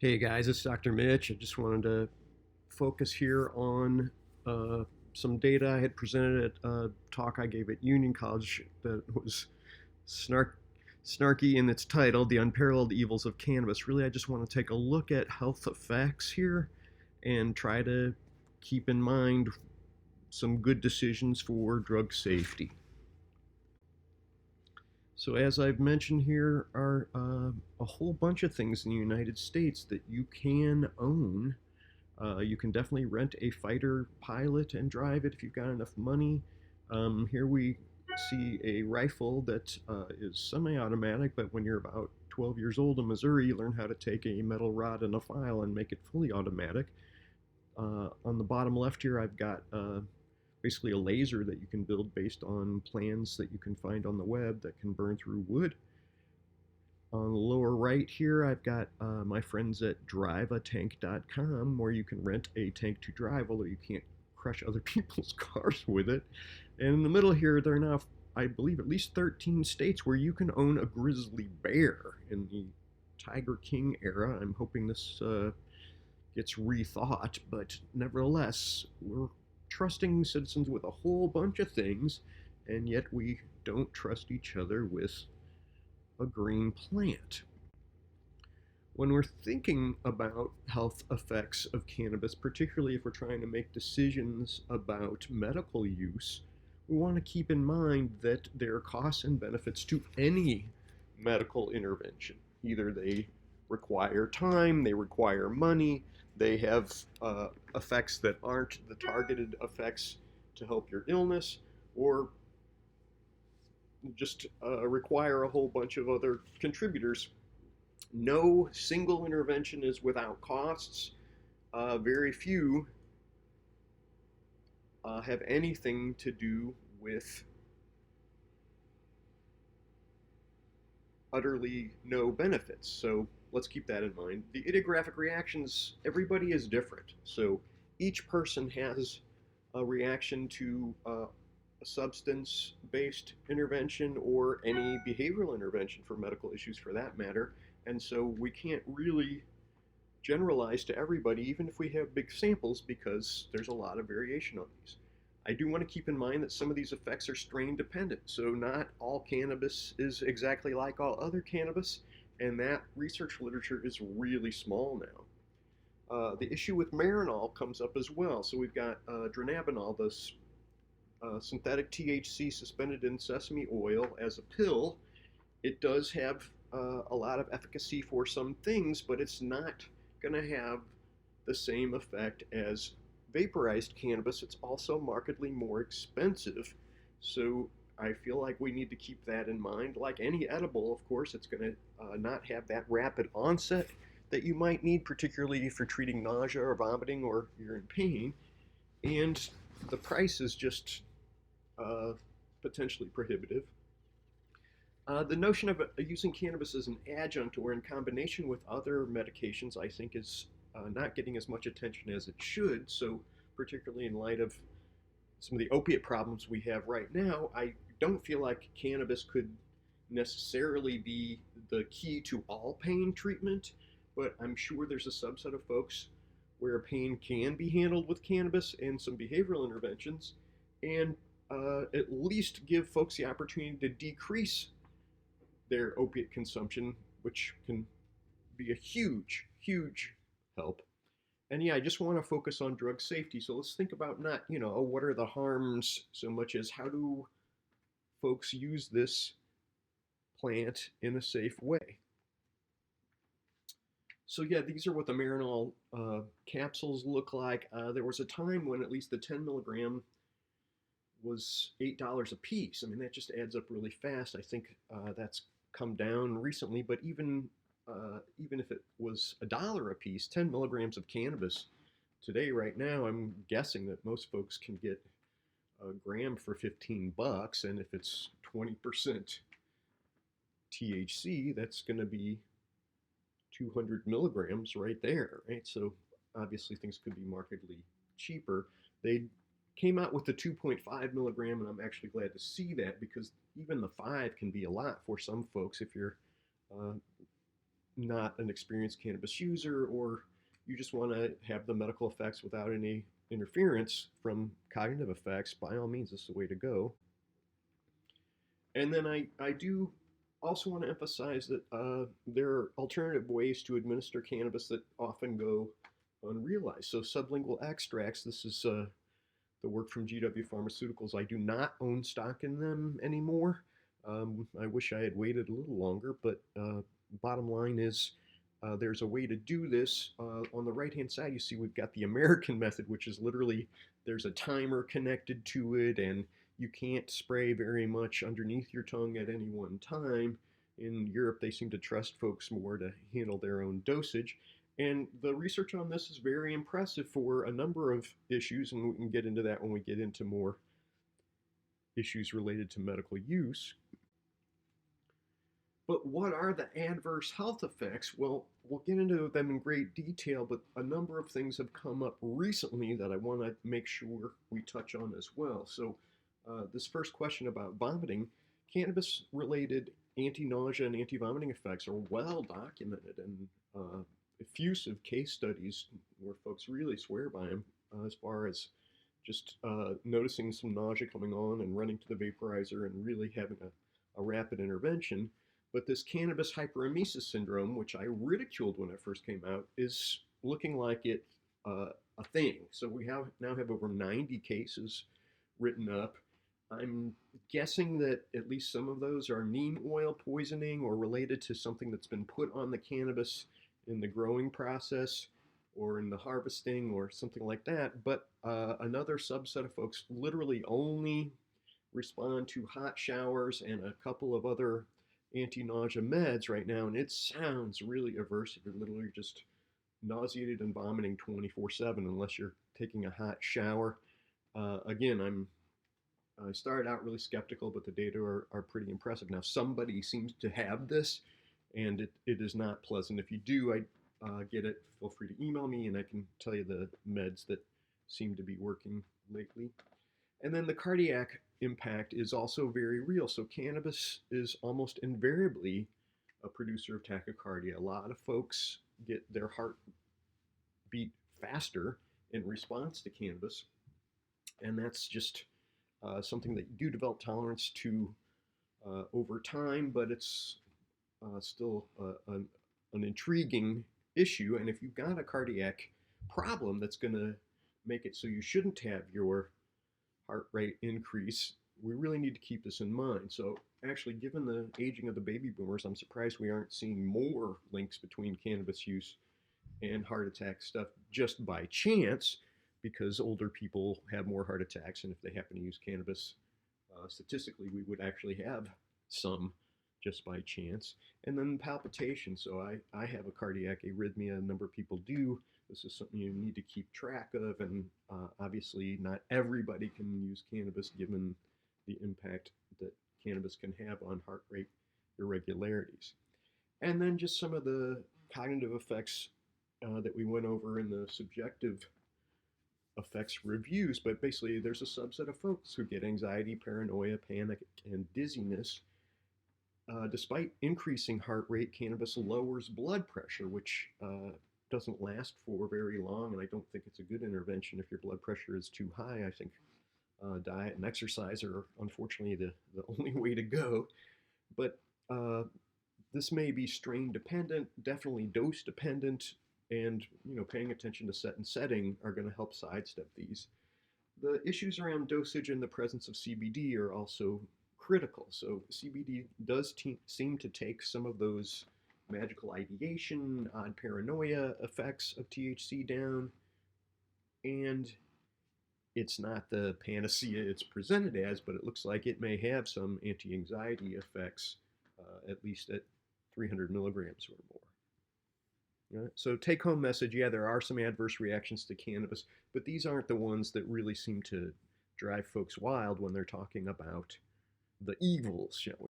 Hey guys, it's Dr. Mitch. I just wanted to focus here on uh, some data I had presented at a talk I gave at Union College that was snarky in its title, The Unparalleled Evils of Cannabis. Really, I just want to take a look at health effects here and try to keep in mind some good decisions for drug safety. So, as I've mentioned, here are a whole bunch of things in the United States that you can own. You can definitely rent a fighter pilot and drive it if you've got enough money. Here we see a rifle that is semi-automatic, but when you're about 12 years old in Missouri, you learn how to take a metal rod and a file and make it fully automatic. On the bottom left here, I've got basically a laser that you can build based on plans that you can find on the web that can burn through wood. On the lower right here, I've got my friends at driveatank.com where you can rent a tank to drive, although you can't crush other people's cars with it. And in the middle here, there are now, I believe, at least 13 states where you can own a grizzly bear in the Tiger King era. I'm hoping this gets rethought, but nevertheless, we're trusting citizens with a whole bunch of things, and yet we don't trust each other with a green plant. When we're thinking about health effects of cannabis, particularly if we're trying to make decisions about medical use, we want to keep in mind that there are costs and benefits to any medical intervention. Either they require time, they require money, they have effects that aren't the targeted effects to help your illness, or just require a whole bunch of other contributors. No single intervention is without costs. Very few have anything to do with utterly no benefits. So let's keep that in mind. The idiographic reactions, everybody is different. So each person has a reaction to a substance based intervention or any behavioral intervention for medical issues for that matter. And so we can't really generalize to everybody, even if we have big samples, because there's a lot of variation on these. I do want to keep in mind that some of these effects are strain dependent, so not all cannabis is exactly like all other cannabis, and that research literature is really small now. The issue with marinol comes up as well. So we've got dronabinol, this synthetic THC suspended in sesame oil as a pill. It does have a lot of efficacy for some things, but it's not going to have the same effect as vaporized cannabis. It's also markedly more expensive. So I feel like we need to keep that in mind. Like any edible, of course, it's going to not have that rapid onset that you might need, particularly if you're treating nausea or vomiting or you're in pain. And the price is just uh, potentially prohibitive. The notion of using cannabis as an adjunct or in combination with other medications, I think, is not getting as much attention as it should. So, particularly in light of some of the opiate problems we have right now, I don't feel like cannabis could necessarily be the key to all pain treatment, but I'm sure there's a subset of folks where pain can be handled with cannabis and some behavioral interventions, and at least give folks the opportunity to decrease their opiate consumption, which can be a huge, huge help. And yeah, I just want to focus on drug safety. So let's think about not, oh, what are the harms so much as how do folks use this plant in a safe way. So yeah, these are what the Marinol capsules look like. There was a time when at least the 10 milligram was $8 a piece. I mean, that just adds up really fast. I think that's come down recently, but even if it was $1 a piece, 10 milligrams of cannabis today, right now, I'm guessing that most folks can get a gram for $15, and if it's 20% THC, that's going to be 200 milligrams right there, right? So obviously things could be markedly cheaper. They came out with the 2.5 milligram, and I'm actually glad to see that because even the 5 can be a lot for some folks if you're uh, not an experienced cannabis user, or you just want to have the medical effects without any interference from cognitive effects, by all means, this is the way to go. And then I do also want to emphasize that there are alternative ways to administer cannabis that often go unrealized. So sublingual extracts, this is the work from GW Pharmaceuticals. I do not own stock in them anymore. I wish I had waited a little longer, but bottom line is there's a way to do this. On the right-hand side, you see we've got the American method, which is literally there's a timer connected to it, and you can't spray very much underneath your tongue at any one time. In Europe, they seem to trust folks more to handle their own dosage. And the research on this is very impressive for a number of issues, and we can get into that when we get into more issues related to medical use. But what are the adverse health effects? Well, we'll get into them in great detail, but a number of things have come up recently that I want to make sure we touch on as well. So, this first question about vomiting, cannabis related anti nausea and anti vomiting effects are well documented, and effusive case studies where folks really swear by them as far as just noticing some nausea coming on and running to the vaporizer and really having a rapid intervention. But this cannabis hyperemesis syndrome, which I ridiculed when it first came out, is looking like it a thing. So we now have over 90 cases written up. I'm guessing that at least some of those are neem oil poisoning or related to something that's been put on the cannabis in the growing process or in the harvesting or something like that. But another subset of folks literally only respond to hot showers and a couple of other anti-nausea meds right now, and it sounds really aversive. You're literally just nauseated and vomiting 24/7 unless you're taking a hot shower. Again, I started out really skeptical, but the data are pretty impressive. Now, somebody seems to have this, and it is not pleasant. If you do, I get it, feel free to email me, and I can tell you the meds that seem to be working lately. And then the cardiac impact is also very real. So cannabis is almost invariably a producer of tachycardia. A lot of folks get their heart beat faster in response to cannabis, and that's just something that you do develop tolerance to over time, but it's still an intriguing issue. And if you've got a cardiac problem that's going to make it so you shouldn't have your heart rate increase, we really need to keep this in mind. So actually, given the aging of the baby boomers, I'm surprised we aren't seeing more links between cannabis use and heart attack stuff just by chance, because older people have more heart attacks, and if they happen to use cannabis, statistically, we would actually have some just by chance. And then palpitation. So I have a cardiac arrhythmia, a number of people do. This is something you need to keep track of, and obviously not everybody can use cannabis given the impact that cannabis can have on heart rate irregularities. And then just some of the cognitive effects that we went over in the subjective effects reviews, but basically there's a subset of folks who get anxiety, paranoia, panic, and dizziness. Despite increasing heart rate, cannabis lowers blood pressure, which doesn't last for very long, and I don't think it's a good intervention if your blood pressure is too high. I think diet and exercise are unfortunately the only way to go. But this may be strain dependent, definitely dose dependent, and paying attention to set and setting are going to help sidestep these. The issues around dosage and the presence of CBD are also critical. So CBD does seem to take some of those magical ideation, odd paranoia effects of THC down, and it's not the panacea it's presented as, but it looks like it may have some anti-anxiety effects, at least at 300 milligrams or more. Right? So take-home message, yeah, there are some adverse reactions to cannabis, but these aren't the ones that really seem to drive folks wild when they're talking about the evils, shall we